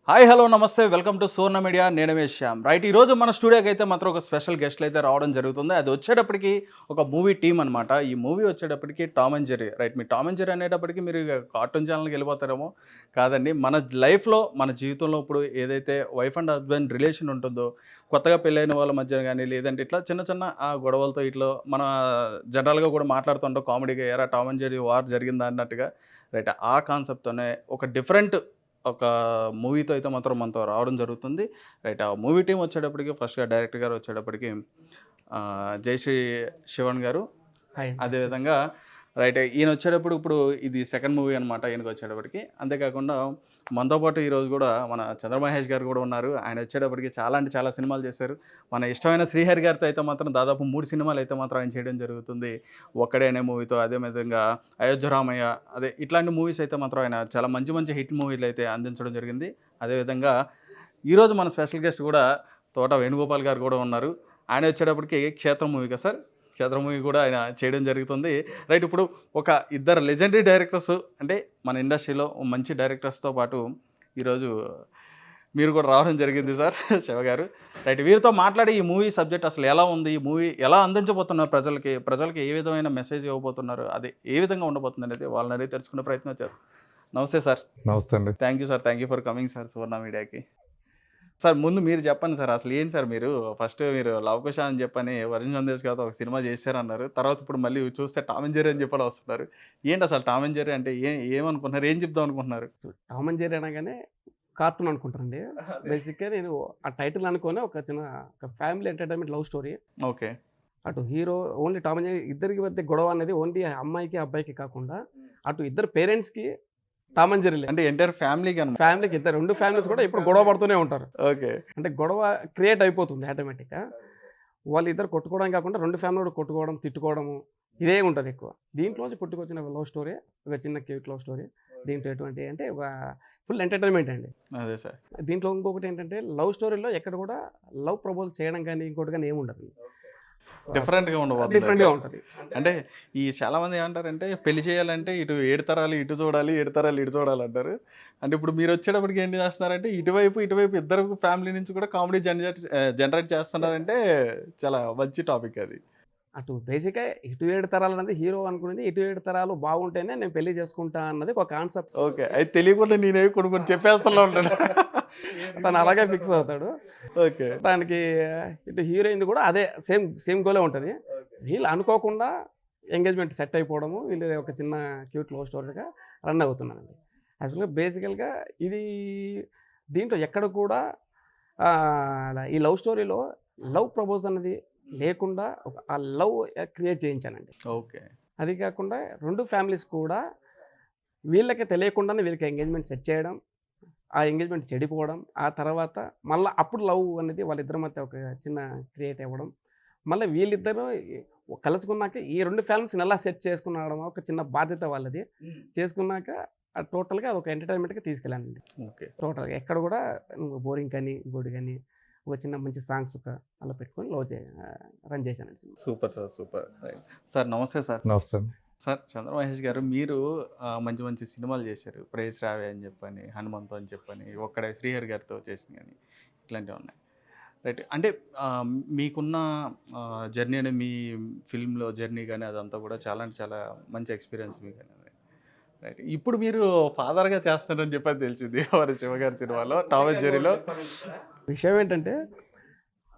Hi hello నమస్తే welcome to సోర్ణ media నేను మీ Shyam right ఈరోజు మన స్టూడియోకి అయితే మాత్రం ఒక స్పెషల్ గెస్ట్లు అయితే రావడం జరుగుతుంది అది వచ్చేటప్పటికి ఒక మూవీ టీం అనమాట ఈ మూవీ వచ్చేటప్పటికి Tom and Jerry right me Tom and Jerry అనేటప్పటికి మీరు ఇక కార్టూన్ ఛానల్కి వెళ్ళిపోతారేమో కాదండి మన లైఫ్లో మన జీవితంలో ఇప్పుడు ఏదైతే వైఫ్ అండ్ హస్బెండ్ రిలేషన్ ఉంటుందో కొత్తగా పెళ్ళైన వాళ్ళ మధ్య కానీ లేదంటే ఇట్లా చిన్న చిన్న ఆ గొడవలతో ఇట్లా మన జనరల్గా కూడా మాట్లాడుతుంటాం కామెడీగా ఎరా టామ్ అండ్ జెర్రీ వార్ జరిగిందా అన్నట్టుగా రైట్ ఆ కాన్సెప్ట్తోనే ఒక డిఫరెంట్ ఒక మూవీతో అయితే మాత్రం మనతో రావడం జరుగుతుంది. రైట్ ఆ మూవీ టీమ్ వచ్చేటప్పటికి ఫస్ట్‌గా డైరెక్టర్ గారు వచ్చేటప్పటికి జయశ్రీ శివన్ గారు. హాయ్ అండి. అదేవిధంగా రైట్ ఈయన వచ్చేటప్పుడు ఇప్పుడు ఇది సెకండ్ మూవీ అనమాట ఈయనకి వచ్చేటప్పటికి. అంతేకాకుండా మనతో పాటు ఈరోజు కూడా మన చంద్రమహేష్ గారు కూడా ఉన్నారు. ఆయన వచ్చేటప్పటికి చాలా అంటే చాలా సినిమాలు చేశారు. మన ఇష్టమైన శ్రీహరి గారితో అయితే మాత్రం దాదాపు 3 సినిమాలు అయితే మాత్రం ఆయన చేయడం జరుగుతుంది. 'ఒక్కడే' అనే మూవీతో అదే విధంగా 'అయోధ్య రామయ్య' అదే ఇట్లాంటి మూవీస్ అయితే మాత్రం ఆయన చాలా మంచి మంచి హిట్ మూవీలు అయితే అందించడం జరిగింది. అదేవిధంగా ఈరోజు మన స్పెషల్ గెస్ట్ కూడా తోట వేణుగోపాల్ గారు కూడా ఉన్నారు. ఆయన వచ్చేటప్పటికి 'క్షేత్రం' మూవీ కదా సార్? 'క్షేత్రం' మూవీ కూడా ఆయన చేయడం జరుగుతుంది. రైట్ ఇప్పుడు ఒక ఇద్దరు లెజెండరీ డైరెక్టర్స్ అంటే మన ఇండస్ట్రీలో మంచి డైరెక్టర్స్‌తో పాటు ఈరోజు మీరు కూడా రావడం జరిగింది సార్ శివ గారు. రైట్ వీరితో మాట్లాడి ఈ మూవీ సబ్జెక్ట్ అసలు ఎలా ఉంది? ఈ మూవీ ఎలా అందించబోతున్నారు ప్రజలకి? ప్రజలకి ఏ విధమైన మెసేజ్ ఇవ్వబోతున్నారు? అది ఏ విధంగా ఉండబోతుందనేది వాళ్ళని అడిగి తెలుసుకునే ప్రయత్నం చేద్దాం. నమస్తే సార్. నమస్తే అండి. Thank you sir. Thank you for coming sir Suvarna మీడియాకి. సార్ ముందు మీరు చెప్పండి సార్. అసలు ఏంటి సార్ మీరు ఫస్ట్ మీరు 'లవకుశ' అని చెప్పని వరుణ్ సందేశ్ గారితో ఒక సినిమా చేశారన్నారు. తర్వాత ఇప్పుడు మళ్ళీ చూస్తే 'టామ్ అండ్ జెర్రీ' అని చెప్పని వస్తున్నారు. ఏంటి అసలు 'టామ్ అండ్ జెర్రీ' అంటే ఏమనుకుంటున్నారు? ఏం చెప్దాం అనుకుంటున్నారు? టామ్ అండ్ జెర్రీ అనగానే కార్టూన్ అనుకుంటారండి. బేసిక్‌గా నేను ఆ టైటిల్ అనుకోని ఒక family entertainment love story. Okay. అటు hero only Tom and Jerry ఇద్దరికి మధ్య గొడవ అనేది ఓన్లీ అమ్మాయికి, అబ్బాయికి కాకుండా అటు ఇద్దరు పేరెంట్స్‌కి టామ్ అండ్ జెర్రీలే. అంటే ఎంటైర్ ఫ్యామిలీకి అనమాట. ఫ్యామిలీకి ఇద్దరు 2 ఫ్యామిలీస్ కూడా ఎప్పుడు గొడవ పడుతూనే ఉంటారు. ఓకే. అంటే గొడవ క్రియేట్ అయిపోతుంది ఆటోమేటిక్‌గా. వాళ్ళిద్దరు కొట్టుకోవడం కాకుండా 2 ఫ్యామిలీ కూడా కొట్టుకోవడం, తిట్టుకోవడము ఇదే ఉంటది ఎక్కువ. దీంట్లోంచి పుట్టుకొచ్చిన ఒక లవ్ స్టోరీ. ఒక చిన్న క్యూట్ లవ్ స్టోరీ. దీంట్లో ఎటువంటి అంటే ఒక ఫుల్ ఎంటర్‌టైన్‌మెంట్ అండి. అదే సార్. దీంట్లో ఇంకొకటి ఏంటంటే లవ్ స్టోరీలో ఎక్కడ కూడా లవ్ ప్రపోజ్ చేయడం కానీ ఇంకోటి కానీ ఏముండదు. డిఫరెంట్‌గా ఉండబోతుంది. డిఫరెంట్‌గా ఉంటుంది. అంటే ఈ చాలామంది ఏమంటారంటే పెళ్లి చేయాలంటే ఇటు 7 తరాలు ఇటు చూడాలి, 7 తరాలు ఇటు చూడాలంటారు. అంటే ఇప్పుడు మీరు వచ్చేటప్పటికి ఏంటి చేస్తున్నారంటే ఇటువైపు ఇద్దరు ఫ్యామిలీ నుంచి కూడా కామెడీ జనరేట్ చేస్తున్నారంటే చాలా మంచి టాపిక్ అది. అటు బేసిక్‌గా ఇటు 7 తరాలు అన్నది హీరో అనుకునేది ఇటు 7 తరాలు బాగుంటేనే నేను పెళ్లి చేసుకుంటా అన్నది ఒక కాన్సెప్ట్. ఓకే. అయితే తెలియకుండా నేనేవి కొన్ని చెప్పేస్తున్నా ఉంటాను. తను అలాగే ఫిక్స్ అవుతాడు. ఓకే. దానికి ఇటు హీరోయిన్‌ది కూడా అదే సేమ్ గోలే ఉంటది. వీళ్ళు అనుకోకుండా ఎంగేజ్‌మెంట్ సెట్ అయిపోవడము, వీళ్ళు ఒక చిన్న క్యూట్ లవ్ స్టోరీగా రన్ అవుతున్నారండి. యాక్చువల్‌గా బేసికల్‌గా ఇది దీంట్లో ఎక్కడ కూడా ఈ లవ్ స్టోరీలో లవ్ ప్రపోజ్ అన్నది లేకుండా ఆ లవ్ క్రియేట్ చేయించానండి. ఓకే. అది కాకుండా 2 ఫ్యామిలీస్ కూడా వీళ్ళకి తెలియకుండానే వీళ్ళకి ఎంగేజ్‌మెంట్ సెట్ చేయడం, ఆ ఎంగేజ్‌మెంట్ చెడిపోవడం, ఆ తర్వాత మళ్ళా అప్పుడు లవ్ అనేది వాళ్ళిద్దరి మధ్య ఒక చిన్న క్రియేట్ అవ్వడం. మళ్ళీ వీళ్ళిద్దరూ కలుసుకున్నాక ఈ 2 ఫ్యామిలీస్‌ని ఎలా సెట్ చేసుకునడం ఒక చిన్న బాధ్యత వాళ్ళది. చేసుకున్నాక టోటల్‌గా అదొక ఎంటర్‌టైన్‌మెంట్‌గా తీసుకెళ్ళానండి. ఓకే. టోటల్‌గా ఎక్కడ కూడా బోరింగ్ కానీ, ఇంకోటి కానీ ఒక చిన్న మంచి సాంగ్స్ అలా పెట్టుకొని రన్ చేశానండి. Super sir. Super. Right. Sir నమస్తే సార్. నమస్తే అండి. సార్ చంద్రమహేష్ గారు మీరు మంచి మంచి సినిమాలు చేశారు. 'ప్రేయస్ రావే' అని చెప్పని, 'హనుమంతు' అని చెప్పని, 'ఒక్కడే' శ్రీహరి గారితో చేసినవి కానీ ఇట్లాంటివి ఉన్నాయి. రైట్. అంటే మీకున్న జర్నీ అనే మీ ఫిల్మ్‌లో జర్నీ కానీ అదంతా కూడా చాలా అంటే చాలా మంచి ఎక్స్‌పీరియన్స్ మీకు అనేది. రైట్. ఇప్పుడు మీరు ఫాదర్‌గా చేస్తున్నారని చెప్పని తెలిసింది మరి శివ గారి సినిమాలో 'టామ్ అండ్ జెర్రీలో'. విషయం ఏంటంటే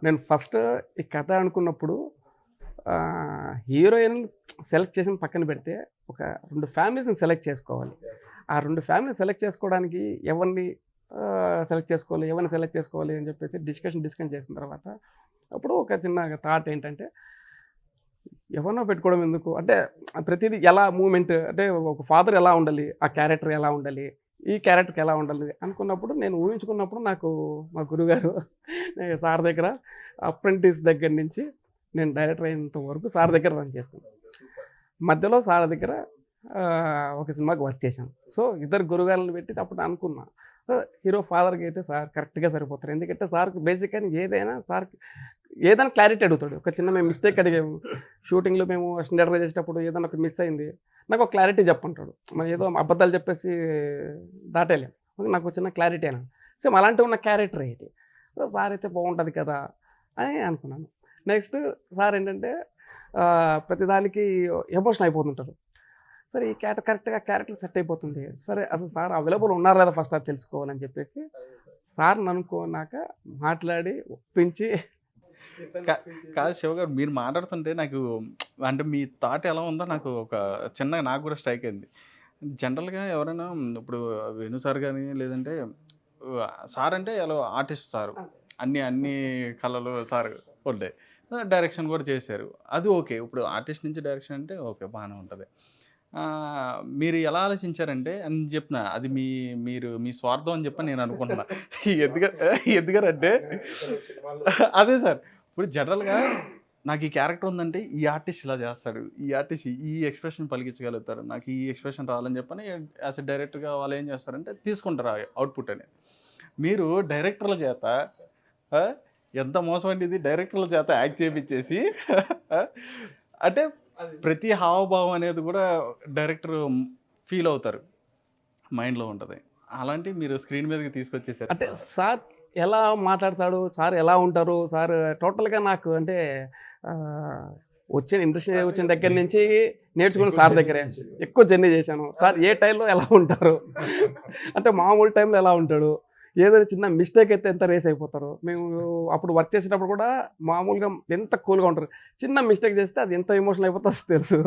నేను ఫస్ట్ ఈ కథ అనుకున్నప్పుడు హీరోయిన్ సెలెక్ట్ చేసిన పక్కన పెడితే ఒక 2 ఫ్యామిలీస్ని సెలెక్ట్ చేసుకోవాలి. ఆ 2 ఫ్యామిలీని సెలెక్ట్ చేసుకోవడానికి ఎవరిని సెలెక్ట్ చేసుకోవాలి అని చెప్పేసి డిస్కషన్ చేసిన తర్వాత అప్పుడు ఒక చిన్న థాట్ ఏంటంటే ఎవరినో పెట్టుకోవడం ఎందుకు అంటే ప్రతిదీ ఎలా మూమెంట్ అంటే ఒక ఫాదర్ ఎలా ఉండాలి, ఆ క్యారెక్టర్ ఎలా ఉండాలి, ఈ క్యారెక్టర్కి ఎలా ఉండాలి అనుకున్నప్పుడు నేను ఊహించుకున్నప్పుడు నాకు మా గురుగారు సార్ దగ్గర అప్రెంటిస్ దగ్గర నుంచి నేను డైరెక్టర్ అయినంత వరకు సార్ దగ్గర రన్ చేస్తాను. మధ్యలో సార్ దగ్గర ఒక సినిమాకి వర్క్ చేశాను. సో ఇద్దరు గురుగారులను పెట్టి అప్పుడు అనుకున్నా హీరో ఫాదర్కి అయితే సార్ కరెక్ట్గా సరిపోతారు. ఎందుకంటే సార్కి బేసిక్ అని ఏదైనా క్లారిటీ అడుగుతాడు. ఒక చిన్న మేము మిస్టేక్ అడిగాము షూటింగ్లో, మేము స్టెండర్డ్ చేసేటప్పుడు ఏదైనా ఒక మిస్ అయింది నాకు ఒక క్లారిటీ చెప్పంటాడు. మరి ఏదో అబద్ధాలు చెప్పేసి దాటేలేము. నాకు చిన్న క్లారిటీ అయినా సేమ్ అలాంటి ఉన్న క్యారెక్టర్ ఇది. సో సార్ అయితే బాగుంటుంది కదా అని అనుకున్నాను. నెక్స్ట్ సార్ ఏంటంటే ప్రతిదానికి ఎమోషన్ అయిపోతుంటారు. సరే ఈ కరెక్ట్గా క్యారెక్టర్ సెట్ అయిపోతుంది. సరే అసలు సార్ అవైలబుల్ ఉన్నారు లేదా ఫస్ట్ అది తెలుసుకోవాలని చెప్పేసి సార్ని అనుకున్నాక మాట్లాడి ఒప్పించి కాదు శివ గారు, మీరు మాట్లాడుతుంటే నాకు అంటే మీ థాట్ ఎలా ఉందో నాకు ఒక చిన్న నాకు కూడా స్ట్రైక్ అయింది. జనరల్గా ఎవరైనా ఇప్పుడు వేణు సార్ కానీ లేదంటే సార్ అంటే ఎలా ఆర్టిస్ట్ సారు, అన్ని అన్ని కళలు సార్ ఉంటాయి, డైరెక్షన్ కూడా చేశారు, అది ఓకే. ఇప్పుడు ఆర్టిస్ట్ నుంచి డైరెక్షన్ అంటే ఓకే, బాగానే ఉంటుంది. మీరు ఎలా ఆలోచించారంటే అని చెప్పిన అది మీరు మీ స్వార్థం అని చెప్పని నేను అనుకుంటున్నా. ఎందుకంటే అదే సార్, ఇప్పుడు జనరల్గా నాకు ఈ క్యారెక్టర్ ఉందంటే ఈ ఆర్టిస్ట్ ఇలా చేస్తాడు, ఈ ఆర్టిస్ట్ ఈ ఎక్స్ప్రెషన్ పలికించగలుగుతారు, నాకు ఈ ఎక్స్ప్రెషన్ రావాలని చెప్పని యాజ్ ఎ డైరెక్టర్గా వాళ్ళు ఏం చేస్తారంటే తీసుకుంటారు అవుట్పుట్ అనేది. మీరు డైరెక్టర్ల చేత ఎంత మోసం అండి ఇది, డైరెక్టర్ల చేత యాక్ట్ చేయించేసి అంటే ప్రతి హావభావం అనేది కూడా డైరెక్టర్ ఫీల్ అవుతారు, మైండ్లో ఉంటుంది. అలాంటి మీరు స్క్రీన్ మీదకి తీసుకొచ్చేసారు. అంటే సార్ ఎలా మాట్లాడతాడు, సార్ ఎలా ఉంటారు, సార్ టోటల్గా నాకు అంటే ఇండస్ట్రీ వచ్చిన దగ్గర నుంచి నేర్చుకున్న సార్ దగ్గరే ఎక్కువ జర్నీ చేశాను. సార్ ఏ టైంలో ఎలా ఉంటారు అంటే మామూలు టైంలో ఎలా ఉంటాడు, ఏదైనా చిన్న మిస్టేక్ అయితే ఎంత రేస్ అయిపోతారు. మేము అప్పుడు వర్క్ చేసేటప్పుడు కూడా మామూలుగా ఎంత కూల్గా ఉంటారు, చిన్న మిస్టేక్ చేస్తే అది ఎంత ఎమోషనల్ అయిపోతుందో తెలుసు.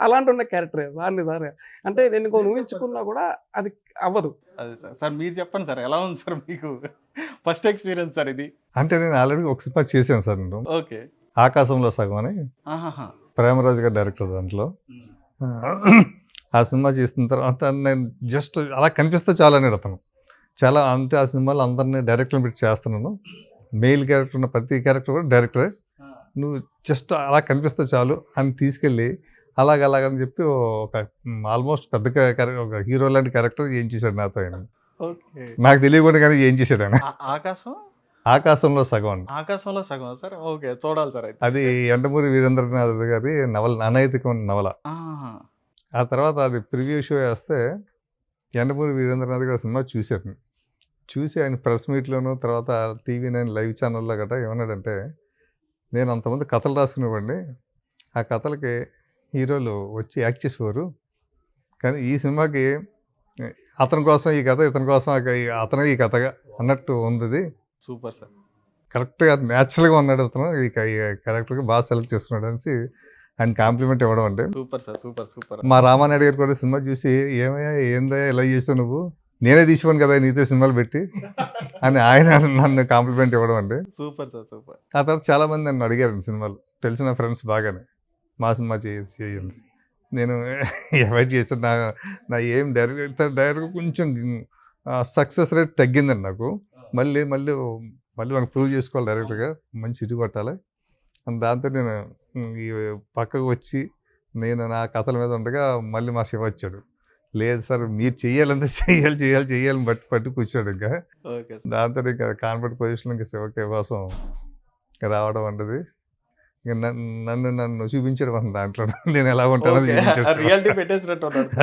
అలాంటి ఉన్న క్యారెక్టరే సార్ని. సార్ అంటే నేను ఊహించుకున్నా కూడా అది అవ్వదు. అదే సార్. సార్ మీరు చెప్పండి సార్, ఎలా ఉంది సార్ మీకు ఫస్ట్ ఎక్స్పీరియన్స్ సార్ ఇది? అంటే నేను ఆల్రెడీ ఒక సినిమా చేశాను సార్ నేను, ఓకే, ఆకాశంలో సగం అని, ప్రేమరాజు గారి డైరెక్టర్ దాంట్లో. ఆ సినిమా చేసిన తర్వాత నేను జస్ట్ అలా కనిపిస్తే చాలా అనేది అతను చాలా అంటే ఆ సినిమాలో అందరినీ డైరెక్టర్ని పెట్టి చేస్తున్నాను. మెయిల్ క్యారెక్టర్ ఉన్న ప్రతి క్యారెక్టర్ కూడా డైరెక్టరే, నువ్వు జస్ట్ అలా కనిపిస్తే చాలు అని తీసుకెళ్ళి అలాగని చెప్పి ఒక ఆల్మోస్ట్ పెద్ద క్యారెక్టర్, ఒక హీరో లాంటి క్యారెక్టర్ ఏం చేశాడు నాతో ఆయన. నాకు తెలియకుండా కానీ ఏం చేశాడు ఆయన. ఆకాశంలో సగం అండి. ఆకాశంలో సగం సార్, ఓకే, చూడాలి సార్. అది యండమూరి వీరేంద్రనాథ్ గారి నవల, అనైతికమైన నవల. ఆ తర్వాత అది ప్రివ్యూ షో వేస్తే యండమూరి వీరేంద్రనాథ్ గారి సినిమా చూసి ఆయన ప్రెస్ మీట్లోనూ తర్వాత TV9 లైవ్ ఛానల్లో గట్రా ఏమన్నాడంటే, నేను అంతమంది కథలు రాసుకునేవాడిని, ఆ కథలకి హీరోలు వచ్చి యాక్ట్ చేసేవారు, కానీ ఈ సినిమాకి అతని కోసం ఈ కథ, ఇతని కోసం అతను ఈ కథగా అన్నట్టు ఉంది. సూపర్ సార్, కరెక్ట్గా న్యాచురల్గా ఉన్నాడు అతను, ఈ క్యారెక్టర్కి బాగా సెలెక్ట్ చేసుకున్నాడు అనేసి ఆయన కాంప్లిమెంట్ ఇవ్వడం. అంటే సూపర్ సార్, సూపర్ సూపర్. మా రామానాయుడు గారు కూడా సినిమా చూసి ఏమయ్యా ఏందయ్యా ఇలా చేసావు నువ్వు, నేనే తీసిపోను కదా నీతో సినిమాలు పెట్టి అని ఆయన నన్ను కాంప్లిమెంట్ ఇవ్వడం. అంటే సూపర్ సార్, సూపర్. ఆ తర్వాత చాలామంది నన్ను అడిగారండి సినిమాలు, తెలిసిన ఫ్రెండ్స్ బాగానే మా సినిమా చేయండి. నేను అవాయిడ్ చేశాను. నా ఏం డైరెక్ట్గా కొంచెం సక్సెస్ రేట్ తగ్గిందండి నాకు. మళ్ళీ మనకు ప్రూవ్ చేసుకోవాలి, డైరెక్టర్గా మంచి ఇటు కొట్టాలి. దాంతో నేను ఈ పక్కకు వచ్చి నేను నా కథల మీద ఉండగా మళ్ళీ మా శివ వచ్చాడు, లేదు సార్ మీరు చెయ్యాలంటే చెయ్యాలని పట్టి కూర్చోడు. ఇంకా దాంతో ఇంకా కాన్ఫిడెంట్ పొజిషన్లో ఇంకా శివకే కోసం రావడం అంటది. ఇంకా నన్ను చూపించడం అంత దాంట్లో నేను ఎలా ఉంటానో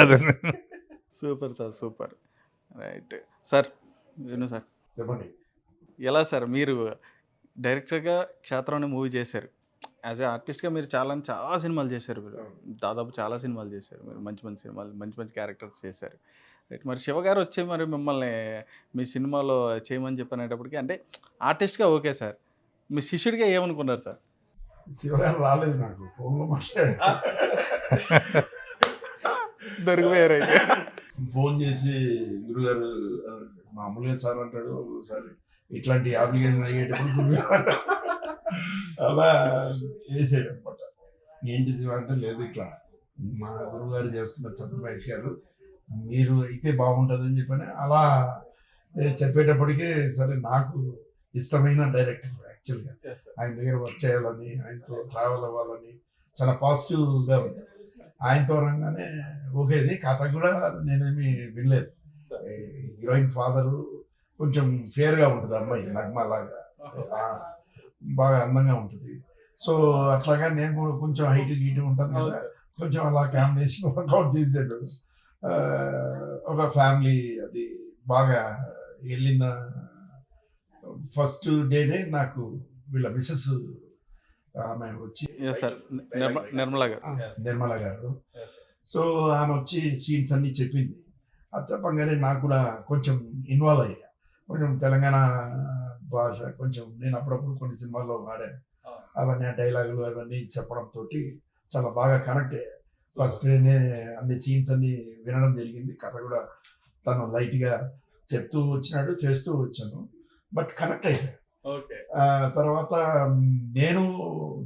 అదే. Super sir, super. Right sir, విను సార్, చెప్పండి. ఎలా సార్ మీరు డైరెక్టర్గా క్షేత్రం అనే మూవీ చేశారు, యాజ్ ఏ ఆర్టిస్ట్గా మీరు చాలా సినిమాలు చేశారు, మీరు దాదాపు చాలా సినిమాలు చేశారు, మీరు మంచి సినిమాలు మంచి క్యారెక్టర్స్ చేశారు. రైట్, మరి శివ గారు వచ్చి మరి మిమ్మల్ని మీ సినిమాలో చేయమని చెప్పనేటప్పటికి అంటే ఆర్టిస్ట్గా ఓకే సార్, మీ శిష్యుడిగా ఏమనుకున్నారు సార్? శివ గారు రాలేదు, నాకు ఫోన్లో మాట్లాడారు. దొరికిపోయారు అయితే. ఫోన్ చేసి గురుగారు మామూలుగా సార్ అంటాడు, ఒకసారి ఇట్లాంటి అప్లికేషన్ అయ్యేటప్పుడు గురుగారు అలా వేసాడు అనమాట. ఏంటి శివ అంటే, లేదు ఇట్లా మా గురుగారు చేస్తున్నారు చంద్రమహేష్ గారు, మీరు అయితే బాగుంటుందని చెప్పని అలా చెప్పేటప్పటికే సరే నాకు ఇష్టమైన డైరెక్టర్ యాక్చువల్గా ఆయన దగ్గర వర్క్ చేయాలని, ఆయనతో ట్రావెల్ అవ్వాలని చాలా పాజిటివ్గా ఉంది. ఆయనతో రంగానే ఓకేది. కథ కూడా నేనేమి వినలేదు. హీరోయిన్ ఫాదరు కొంచెం ఫేర్గా ఉంటుంది అమ్మాయి, నగ్మలాగా బాగా అందంగా ఉంటుంది. సో అట్లాగా నేను కూడా కొంచెం హైట్ గీటు ఉంటాను కదా, కొంచెం అలా కాంబినేషన్ వర్కౌట్ చేసాడు. ఒక ఫ్యామిలీ అది బాగా వెళ్ళిన ఫస్ట్ డేనే నాకు వీళ్ళ మిస్సెస్ ఆమె వచ్చి ఎస్ సార్, నిర్మలా గారు. నిర్మల గారు. సో ఆమె వచ్చి సీన్స్ అన్ని చెప్పింది. అది చెప్పగానే నాకు కూడా కొంచెం ఇన్వాల్వ్ అయ్యా. కొంచెం తెలంగాణ భాష కొంచెం నేను అప్పుడప్పుడు కొన్ని సినిమాల్లో వాడాను. అవన్నీ ఆ డైలాగులు అవన్నీ చెప్పడంతో చాలా బాగా కనెక్ట్ అయ్యా. ఫస్ట్ డేనే అన్ని సీన్స్ అన్ని వినడం జరిగింది. కథ కూడా తను లైట్గా చెప్తూ వచ్చినాడు, చేస్తూ వచ్చాను. బట్ కనెక్ట్ అయ్యా. తర్వాత నేను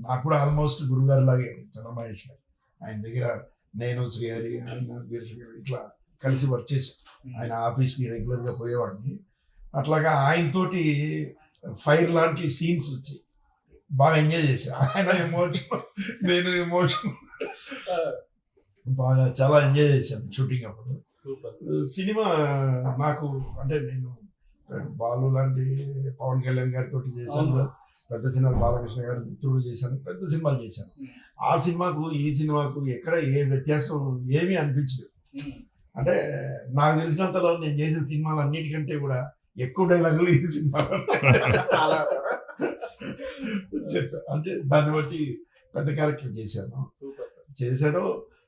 నాకు కూడా ఆల్మోస్ట్ గురుగారు లాగే చంద్రమహేష్ గారు. ఆయన దగ్గర నేను శ్రీహరి ఆయన వీరశంకర్ గారు ఇట్లా కలిసి వర్క్ చేశాను. ఆయన ఆఫీస్కి రెగ్యులర్గా పోయేవాడిని. అట్లాగా ఆయనతోటి ఫైర్ లాంటి సీన్స్ వచ్చాయి. బాగా ఎంజాయ్ చేశాను. ఆయన ఎమోషన్, నేను ఎమోషన్, బాగా చాలా ఎంజాయ్ చేశాను షూటింగ్ అప్పుడు. సినిమా నాకు అంటే నేను బాలు లాంటి పవన్ కళ్యాణ్ గారితో చేశాను. పెద్ద సినిమాలు బాలకృష్ణ గారు మిత్రుడు చేశాను. పెద్ద సినిమాలు చేశాను. ఆ సినిమాకు ఈ సినిమాకు ఎక్కడ ఏ వ్యత్యాసం ఏమీ అనిపించలేదు. అంటే నాకు తెలిసినంతలో నేను చేసిన సినిమాలు అన్నిటికంటే కూడా ఎక్కువ డైలాగులు ఈ సినిమాలో చెప్పా. అంటే దాన్ని బట్టి పెద్ద క్యారెక్టర్ చేశాడు.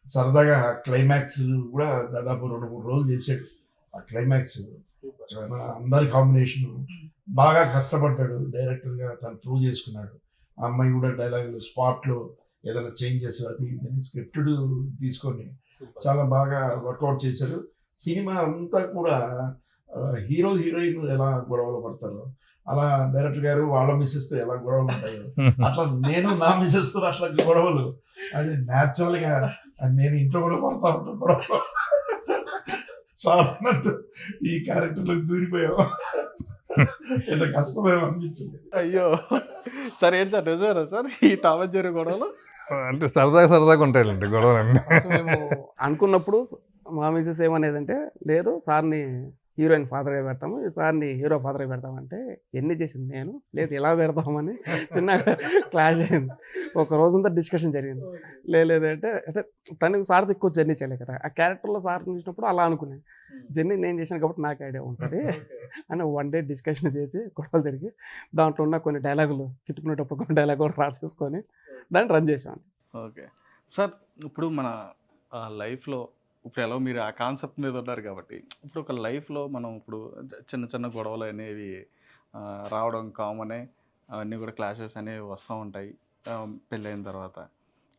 సరదాగా క్లైమాక్స్ కూడా దాదాపు 2-3 రోజులు చేశాడు. ఆ క్లైమాక్స్ అందరి కాంబినేషన్ బాగా కష్టపడ్డాడు. డైరెక్టర్గా తను ప్రూవ్ చేసుకున్నాడు. ఆ అమ్మాయి కూడా డైలాగులు స్పాట్లో ఏదైనా చేంజెస్ అది దాన్ని స్క్రిప్టెడ్ తీసుకొని చాలా బాగా వర్కౌట్ చేశారు. సినిమా అంతా కూడా హీరో హీరోయిన్ ఎలా గొడవలు పడతారో అలా డైరెక్టర్ గారు వాళ్ళ మిస్సెస్తో ఎలా గొడవలు ఉంటాయో అట్లా నేను నా మిస్సెస్తో అట్లా గొడవలు అది న్యాచురల్గా నేను ఇంట్లో కూడా పడతా ఉంటాను గొడవలు. చాలా అన్నట్టు ఈ క్యారెక్టర్లో దూరిపోయావు. ఎంత కష్టమేమో అనిపించింది. అయ్యో సార్, ఏంటి సార్ నిజమేనా సార్ ఈ టామ్ అండ్ జెర్రీ గొడవలు? అంటే సరదాగా ఉంటాయండి గొడవలన్నీ. మేము అనుకున్నప్పుడు మా మిసెస్ ఏమనేదంటే, లేదు సార్ని హీరోయిన్ ఫాదర్గా పెడతాము, ఈ సార్ని హీరో ఫాదర్గా పెడతామంటే ఎన్ని చేసింది నేను, లేదు ఇలా పెడతామని చిన్న క్లాష్ అయింది. ఒక రోజంతా డిస్కషన్ జరిగింది. లేదంటే అంటే తనకి సార్తో ఎక్కువ జర్నీ చేయలేదు కదా, ఆ క్యారెక్టర్లో సార్ చూసినప్పుడు అలా అనుకున్నాను. జర్నీ నేను చేశాను కాబట్టి నాకు ఐడియా ఉంటుంది అని 1 day డిస్కషన్ చేసి గొడవలు తిరిగి దాంట్లో ఉన్న కొన్ని డైలాగులు తిట్టుకునేటప్పుడు కొన్ని డైలాగులు రాసేసుకొని దాన్ని రన్ చేసాను. ఓకే సార్, ఇప్పుడు మన లైఫ్లో ఇప్పుడు ఎలా మీరు ఆ కాన్సెప్ట్ మీద ఉన్నారు కాబట్టి, ఇప్పుడు ఒక లైఫ్లో మనం ఇప్పుడు చిన్న చిన్న గొడవలు అనేవి రావడం కామనే. అవన్నీ కూడా క్లాషెస్ అనేవి వస్తూ ఉంటాయి పెళ్ళైన తర్వాత.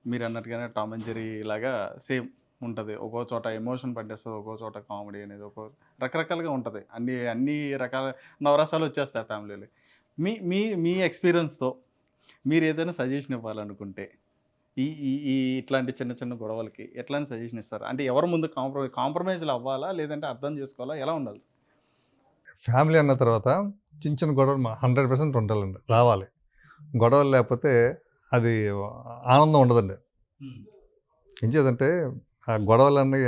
మీరు అన్నట్టుగానే టామ్ అండ్ జెర్రీ లాగా సేమ్ ఉంటుంది. ఒక్కో చోట ఎమోషన్ పట్టేస్తుంది, ఒక్కో చోట కామెడీ అనేది ఒక్కో రకరకాలుగా ఉంటుంది. అన్ని రకాల నవరసాలు వచ్చేస్తాయి ఫ్యామిలీలో. మీ మీ మీ ఎక్స్పీరియన్స్తో మీరు ఏదైనా సజెషన్ ఇవ్వాలనుకుంటే ఈ ఈ ఈ ఇట్లాంటి చిన్న చిన్న గొడవలకి ఎట్లాంటి సజెషన్ ఇస్తారు? అంటే ఎవరి ముందు కాంప్రమైజ్లు అవ్వాలా, లేదంటే అర్థం చేసుకోవాలా, ఎలా ఉండాలి? ఫ్యామిలీ అన్న తర్వాత చిన్న చిన్న గొడవలు 100% ఉండాలండి, రావాలి. గొడవలు లేకపోతే అది ఆనందం ఉండదండి. ఏం చేద్దంటే ఆ గొడవలన్నీ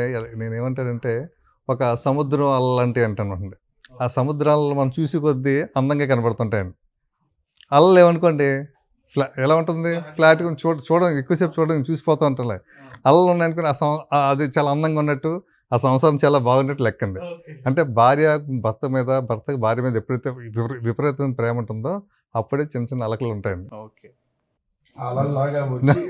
నేనేమంటానంటే ఒక సముద్రం అలలాంటివి అంటానండి. ఆ సముద్రాలను మనం చూసి కొద్దీ అందంగా కనబడుతుంటాయండి. అలలు ఏమనుకోండి ఎలా ఉంటుంది, ఫ్లాట్గా చూడడం ఎక్కువసేపు చూడడం చూసిపోతూ ఉంటాయి. అలలు ఉన్నాయనుకోండి అది చాలా అందంగా ఉన్నట్టు, ఆ సంసారం చాలా బాగున్నట్టు లెక్కండి. అంటే భర్తకు భార్య మీద ఎప్పుడైతే విపరీతమైన ప్రేమ ఉంటుందో అప్పుడే చిన్న చిన్న అలకలు ఉంటాయండి. ఓకే, అలలాగా వచ్చి